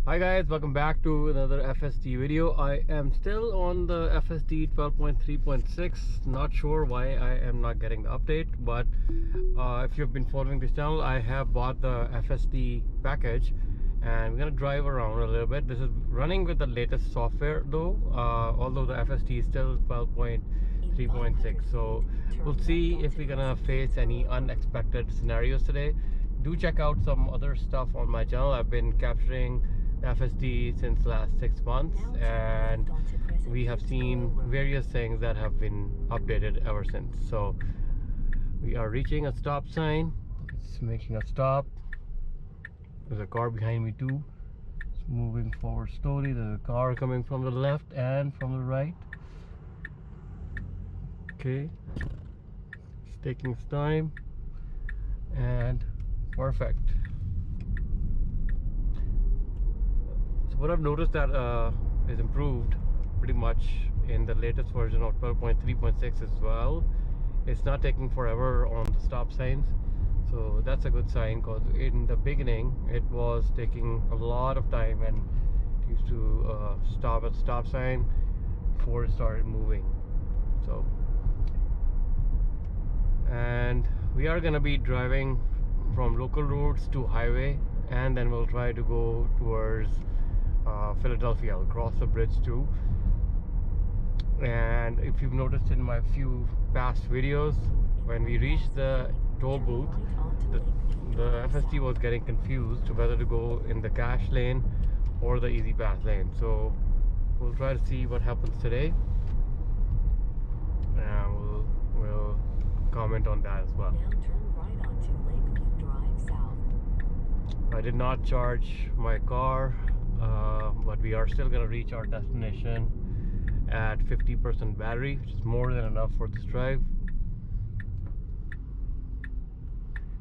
Hi guys, welcome back to another FSD video. I am still on the FSD 12.3.6. Not sure why I am not getting the update, but if you've been following this channel, I have bought the FSD package and I'm gonna drive around a little bit. This is running with the latest software though, although the FSD is still 12.3.6. So we'll see if we're gonna face any unexpected scenarios today. Do check out some other stuff on my channel. I've been capturing FSD since last 6 months, and we have seen various things that have been updated ever since. So we are reaching a stop sign. It's making a stop. There's a car behind me too. It's moving forward slowly. There's a car coming from the left and from the right. Okay, it's taking its time and perfect. What I've noticed that is improved pretty much in the latest version of 12.3.6 as well. It's not taking forever on the stop signs, so that's a good sign, because in the beginning it was taking a lot of time and it used to stop at stop sign before it started moving. So, and we are gonna be driving from local roads to highway, and then we'll try to go towards Philadelphia. I'll cross the bridge too. And if you've noticed in my few past videos, when we reached the toll booth, the FSD was getting confused whether to go in the cash lane or the easy pass lane. So we'll try to see what happens today, and we'll comment on that as well. Now turn right onto Lakeview Drive South. I did not charge my car, but we are still gonna reach our destination at 50% battery, which is more than enough for this drive.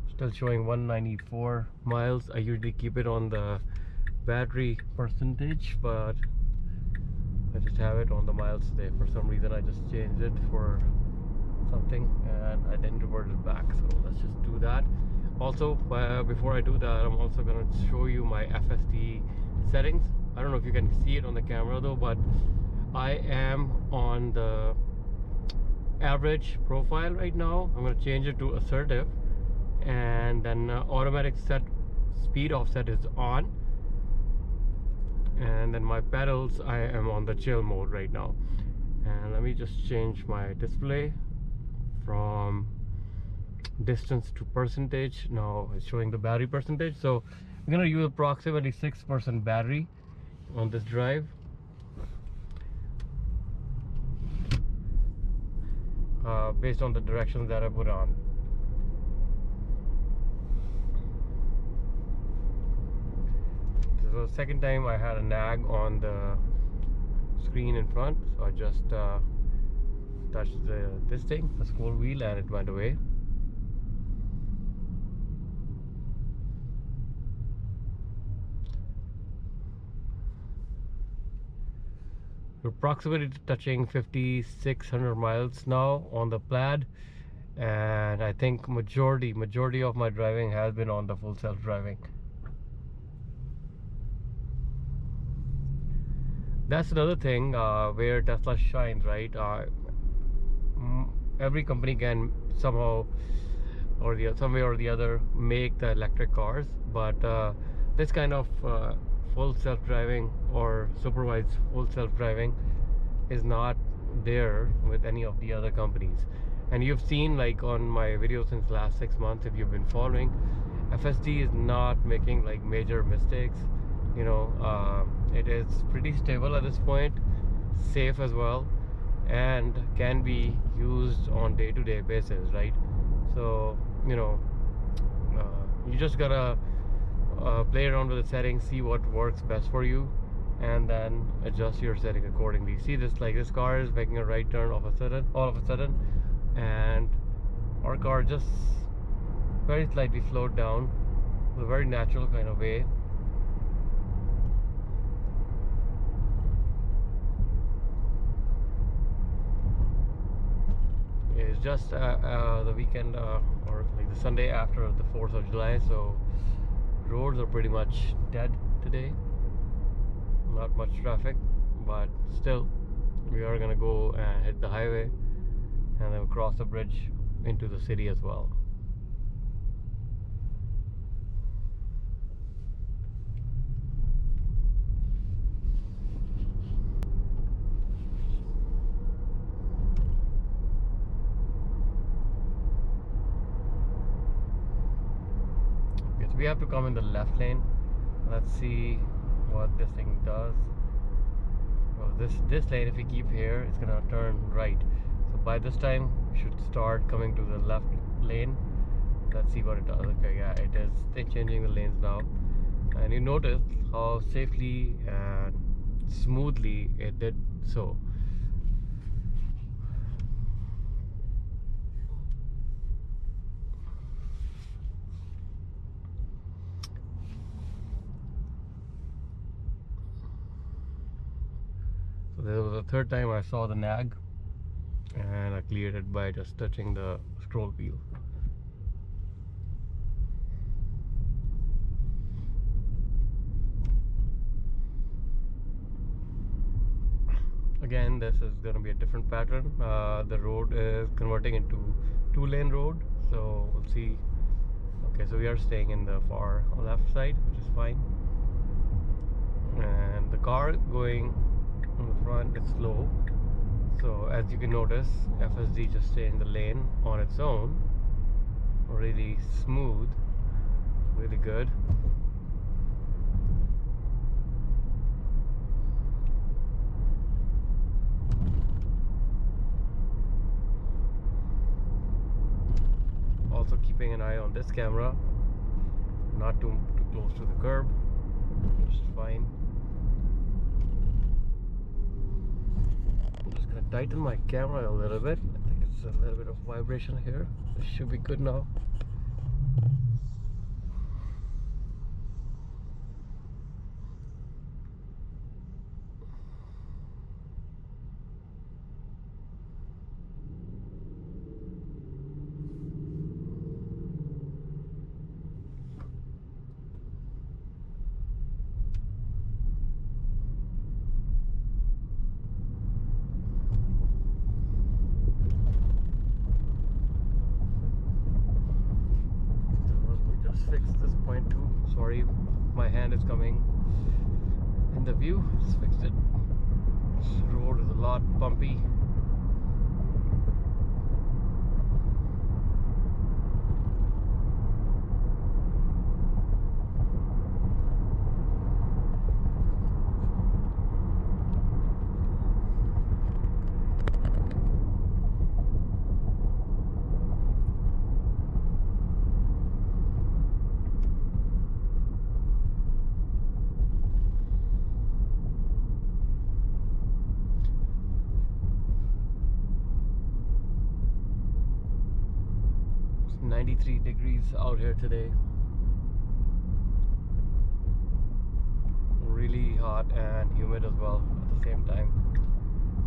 Still showing 194 miles. I usually keep it on the battery percentage, but I just have it on the miles today. For some reason I just changed it for something and I didn't revert it back, so let's just do that. Also, before I do that, I'm also going to show you my FSD settings. I don't know if you can see it on the camera though, but I am on the average profile right now. I'm going to change it to assertive, and then automatic set speed offset is on, and then my pedals, I am on the chill mode right now. And let me just change my display from distance to percentage. Now it's showing the battery percentage, so we're gonna use approximately 6% battery on this drive. Based on the directions that I put on. This was the second time I had a nag on the screen in front, so I just touched this thing, the scroll wheel, and it went away. We're approximately touching 5,600 miles now on the Plaid, and I think majority of my driving has been on the full self-driving. That's another thing where Tesla shines, right? Every company can somehow or some way or the other make the electric cars, but this kind of full self-driving or supervised full self-driving is not there with any of the other companies. And you've seen, like, on my videos since last 6 months, if you've been following, FSD is not making like major mistakes, you know. It is pretty stable at this point, safe as well, and can be used on day-to-day basis, right? So, you know, you just gotta play around with the settings, see what works best for you, and then adjust your setting accordingly. See this, like, this car is making a right turn all of a sudden, and our car just very slightly slowed down in a very natural kind of way. It's just the weekend, or like the Sunday after the 4th of July, so roads are pretty much dead today. not much traffic, but still we are gonna go and hit the highway and then cross the bridge into the city as well. Okay, so we have to come in the left lane. Let's see what this thing does. Well, this lane, if we keep here, it's gonna turn right. So by this time, we should start coming to the left lane. Let's see what it does. Okay, yeah, it is. They're changing the lanes now, and you notice how safely and smoothly it did so. So this was the third time I saw the nag, and I cleared it by just touching the scroll wheel. Again, this is going to be a different pattern. The road is converting into 2-lane road, so we'll see. Okay, so we are staying in the far left side, which is fine, and the car going in the front is slow. So as you can notice, FSD just stayed in the lane on its own. Really smooth, really good. Also keeping an eye on this camera, not too close to the curb, just fine. I'm just gonna tighten my camera a little bit. I think it's a little bit of vibration here. This should be good now. Fix this point too. Sorry, my hand is coming in the view. Just fixed it. This road is a lot bumpy. It's 93 degrees out here today. Really hot and humid as well at the same time.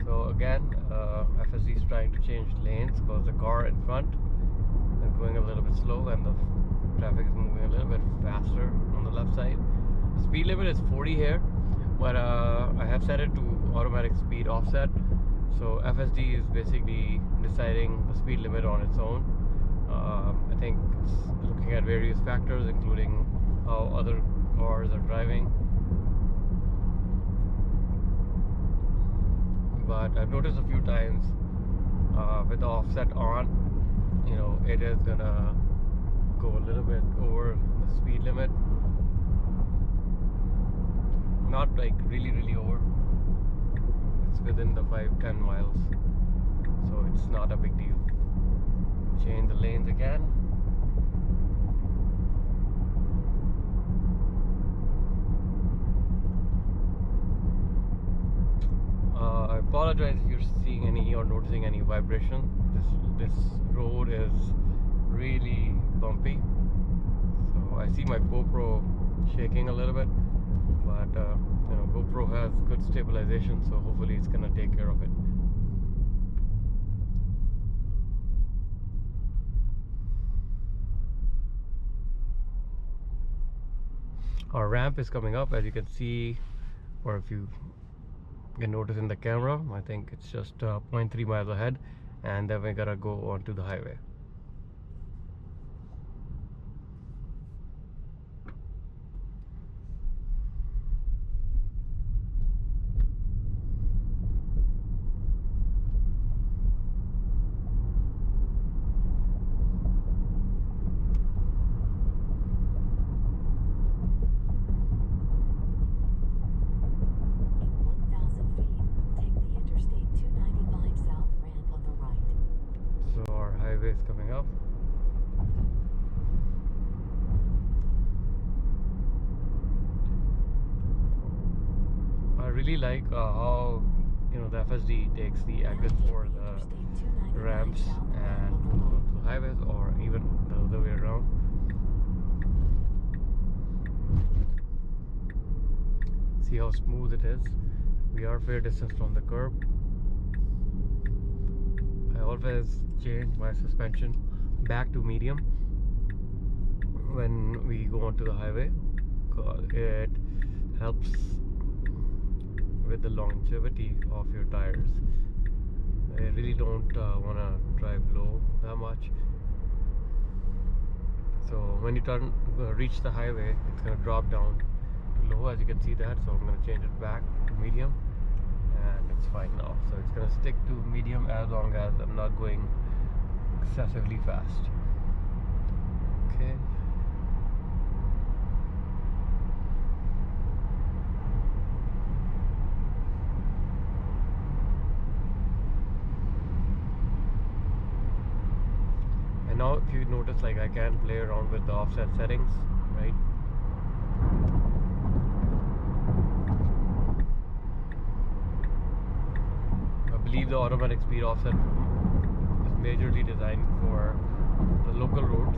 So again, FSD is trying to change lanes because the car in front is going a little bit slow and the traffic is moving a little bit faster on the left side. Speed limit is 40 here, but I have set it to automatic speed offset. So FSD is basically deciding the speed limit on its own. I think it's looking at various factors, including how other cars are driving. But I've noticed a few times with the offset on, you know, it is gonna go a little bit over the speed limit. Not like really over. It's within the 5-10 miles, so it's not a big deal. Change the lanes again. I apologize if you're seeing any or noticing any vibration. This road is really bumpy, so I see my GoPro shaking a little bit, but you know, GoPro has good stabilization, so hopefully it's gonna take care of it. Our ramp is coming up. As you can see, or if you can notice in the camera, I think it's just 0.3 miles ahead, and then we gotta go onto the highway. In 1,000 feet, take the Interstate 295 south ramp on the right. So our highway is coming up. I really like how the FSD takes the exit for the ramps and go to the highways, or even the other way around. See how smooth it is. We are fair distance from the curb. I always change my suspension back to medium when we go onto the highway, because it helps with the longevity of your tires. I really don't want to drive low that much. So when you reach the highway, it's going to drop down to low, as you can see that. So I'm going to change it back to medium, and it's fine now. So it's going to stick to medium as long as I'm not going excessively fast. Okay. And now if you notice, like, I can play around with the offset settings, right? I believe the automatic speed offset is majorly designed for the local roads.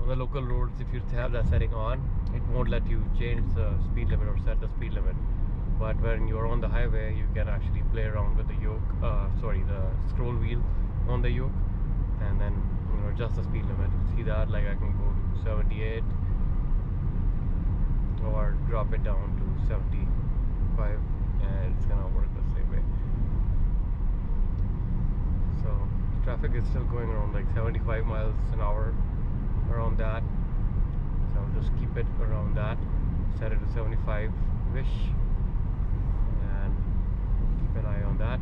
On the local roads, if you have that setting on, it won't let you change the speed limit or set the speed limit. But when you're on the highway, you can actually play around with the yoke, the scroll wheel on the yoke, and then adjust the speed limit. See that, like, I can go to 78 or drop it down to 75, and it's gonna work the same way. So traffic is still going around like 75 miles an hour, around that. So I'll just keep it around that, set it to 75-ish, and keep an eye on that.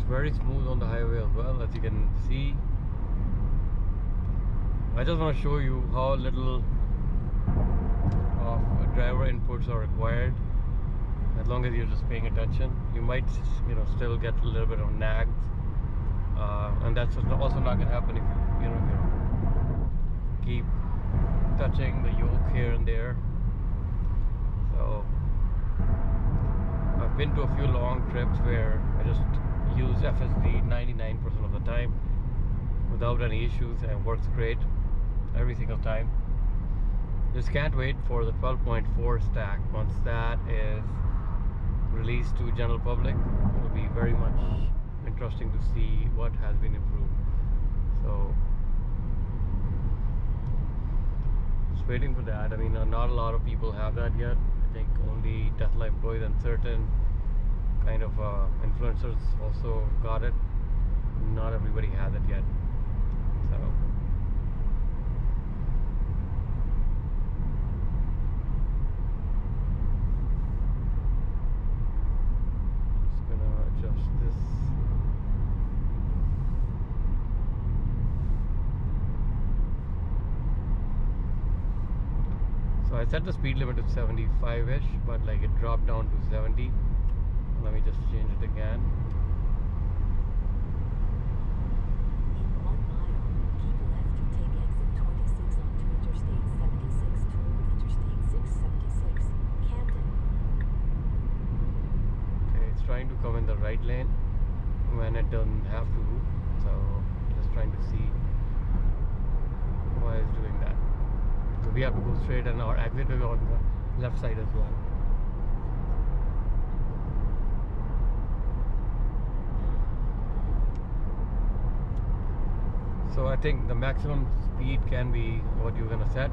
Very smooth on the highway as well, as you can see. I just want to show you how little of driver inputs are required. As long as you're just paying attention, you might still get a little bit of nags, and that's also not going to happen if you keep touching the yoke here and there. So I've been to a few long trips where I just use FSD 99% of the time without any issues, and works great every single time. Just can't wait for the 12.4 stack. Once that is released to general public, it will be very much interesting to see what has been improved. So just waiting for that. I mean, not a lot of people have that yet. I think only Tesla employees and certain kind of influencers also got it. Not everybody has it yet. So just gonna adjust this. So I set the speed limit to 75-ish, but like it dropped down to 70. Let me just change it again. In 1 mile, keep left to take exit 26 onto Interstate 76 toward Interstate 676, Camden. Okay, it's trying to come in the right lane when it doesn't have to. So just try trying to see why it's doing that. So we have to go straight, and our exit is on the left side as well. So I think the maximum speed can be what you're gonna set,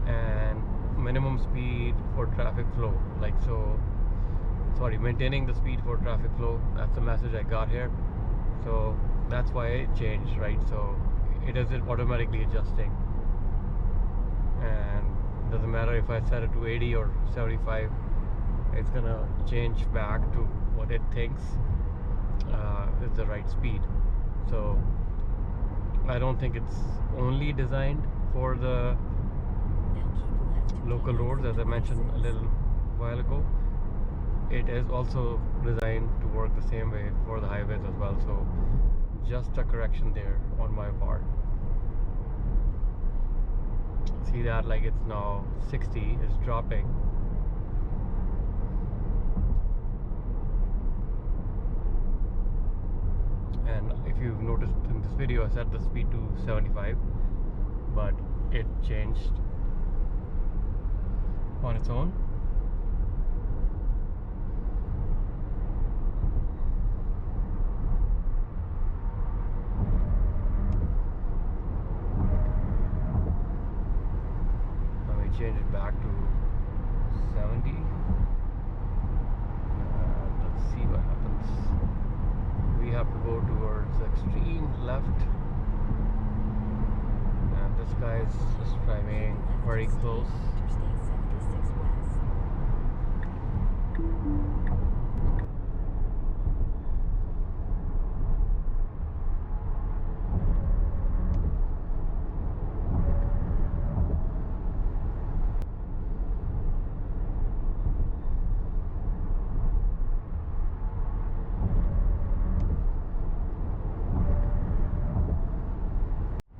and minimum speed for traffic flow. Like so, sorry, maintaining the speed for traffic flow. That's the message I got here. So that's why it changed, right? So it isn't automatically adjusting, and doesn't matter if I set it to 80 or 75, it's gonna change back to what it thinks is the right speed. So I don't think it's only designed for the Now keep left to local take roads, as I exit mentioned a 26. little while ago. It is also designed to work the same way for the highways as well. So just a correction there on my part. See that, like it's now 60, it's dropping. And if you've noticed in this video, I set the speed to 75, but it changed on its own. Let me change it back to 70. And let's see what happens. We have to go towards extreme left, and this guy is just driving very close. Interstate 76 West.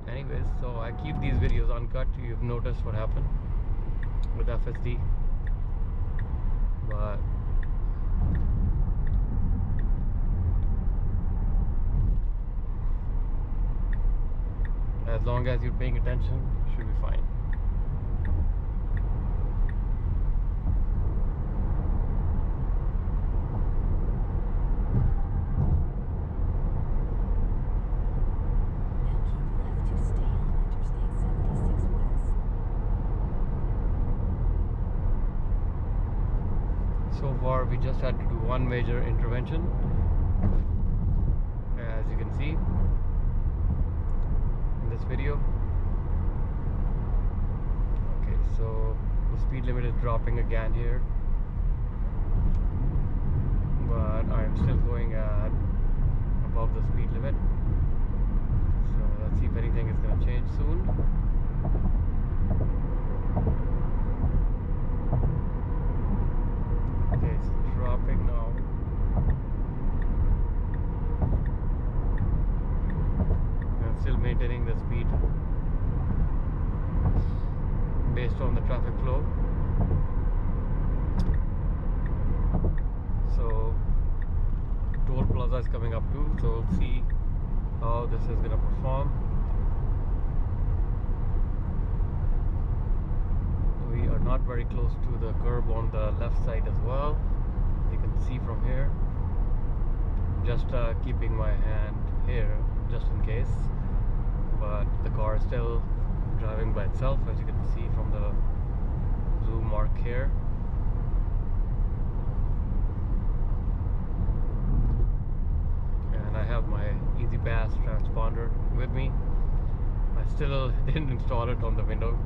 Anyways, so I keep these videos uncut. You've noticed what happened with FSD, but as long as you're paying attention, you should be fine. Now keep left to stay on Interstate 76 West. So far, we just had to do one major intervention, as you can see in this video. Okay, so the speed limit is dropping again here, but I'm still going at above the speed limit. So let's see if anything is going to change soon. Okay, it's dropping now. I'm still maintaining the speed based on the traffic flow. So toll plaza is coming up too, so we'll see how this is going to perform. We are not very close to the curb on the left side as well, you can see from here. Just keeping my hand here just in case, but the car is still driving by itself, as you can see from the blue mark here. And I have my Easy Pass transponder with me. I still didn't install it on the window.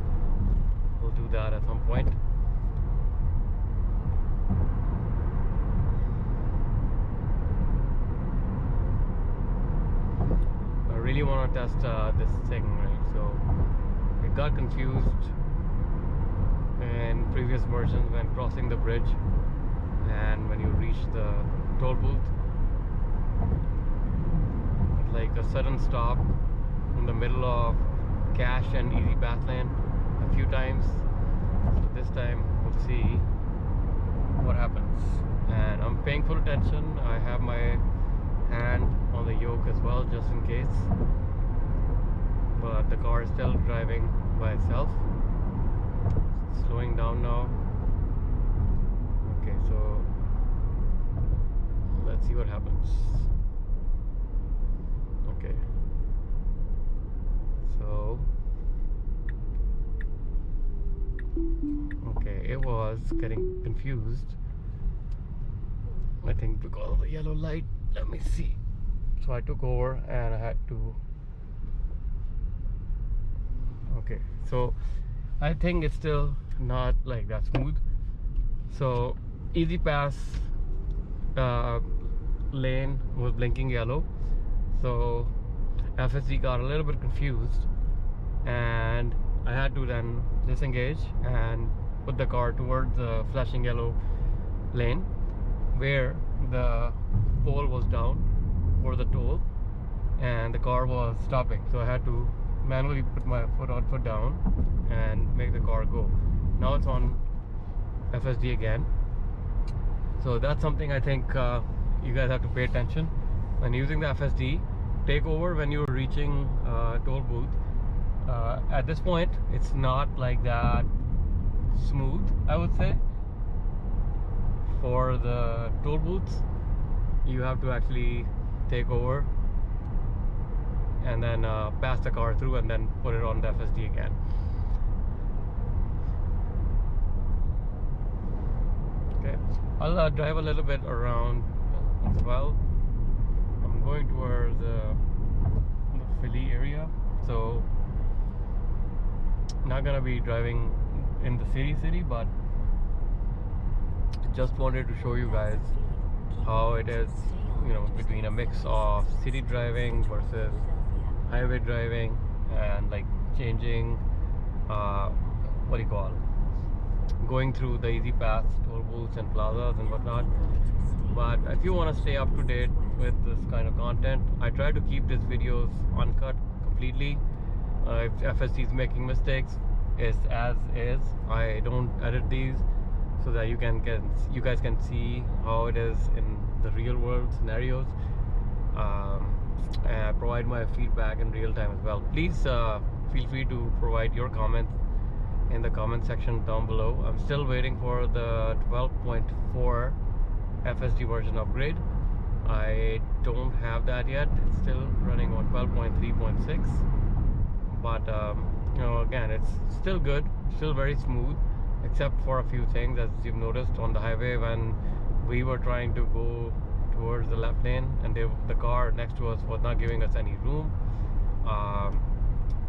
We'll do that at some point. I really want to test this thing, right? So it got confused in previous versions when crossing the bridge, and when you reach the toll booth, it's like a sudden stop in the middle of cash and Easy Pass lane a few times. So this time we'll see what happens, and I'm paying full attention. I have my hand on the yoke look as well, just in case. But the car is still driving by itself. Slowing down now. Okay, so let's see what happens. Okay, so okay, it was getting confused, I think, because of the yellow light. Let me see. So I took over and I had to. Okay, so I think it's still not like that smooth. So easy pass lane was blinking yellow, so FSD got a little bit confused, and I had to then disengage and put the car towards the flashing yellow lane where the pole was down for the toll and the car was stopping. So I had to manually put my foot on, foot down, and make the car go. Now it's on FSD again. So that's something I think you guys have to pay attention when using the FSD. Take over when you're reaching toll booth. At this point, it's not like that smooth, I would say. For the toll booths, you have to actually take over and then pass the car through and then put it on the FSD again. Okay, I'll drive a little bit around as well. I'm going towards the Philly area, so not gonna be driving in the city, but just wanted to show you guys how it is, you know, between a mix of city driving versus highway driving, and like changing what do you call, going through the easy pass toll booths and plazas and whatnot. But if you want to stay up to date with this kind of content, I try to keep these videos uncut completely. If FSD is making mistakes, it's as is. I don't edit these, so that you guys can see how it is in the real world scenarios, and provide my feedback in real time as well. Please feel free to provide your comments in the comment section down below. I'm still waiting for the 12.4 FSD version upgrade. I don't have that yet. It's still running on 12.3.6, but you know, again, it's still good, still very smooth, except for a few things, as you've noticed on the highway when we were trying to go towards the left lane and the car next to us was not giving us any room.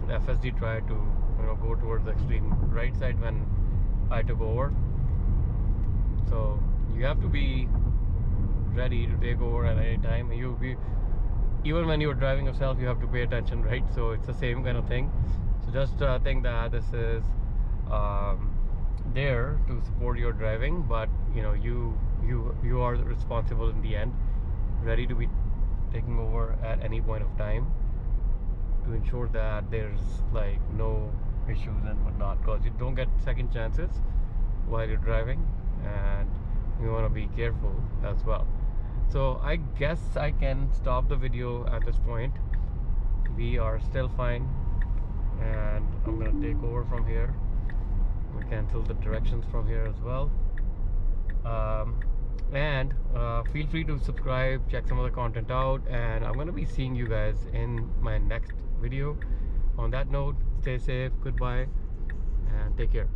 The FSD tried to, you know, go towards the extreme right side when I took over. So you have to be ready to take over at any time. Even when you're driving yourself, you have to pay attention, right? So it's the same kind of thing. So just think that this is there to support your driving, but you know, you are responsible in the end, ready to be taking over at any point of time to ensure that there's like no issues and whatnot, because you don't get second chances while you're driving, and you want to be careful as well. So I guess I can stop the video at this point. We are still fine, and I'm gonna take over from here. We cancel the directions from here as well, and feel free to subscribe, check some of the content out, and I'm gonna be seeing you guys in my next video. On that note, stay safe, goodbye, and take care.